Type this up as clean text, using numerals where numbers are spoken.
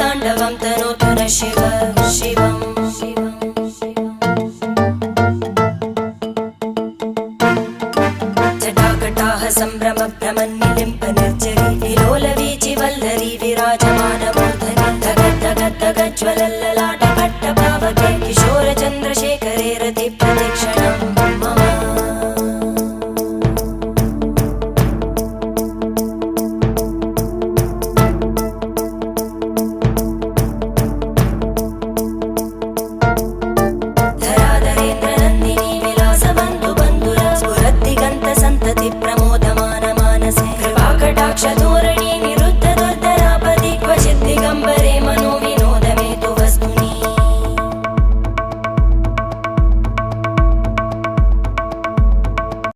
ताण्डवं तनोतु न शिव शिवम् जटाकटाः सम्भ्रम भ्रमन्निलिम्प निर्जरी विलोलवीचि वल्लरी विराजमानमूर्धनि धगद्धगद्धगज्ज्वलल्ललाट पट्टपावके किशोरचन्द्रशेखरे रति प्रदक्षिणं मम प्रमोदमान मानसे कृपाकटाक्षधोरणी निरुद्ध दुर्धरापदि क्वचित् दिगम्बरे मनो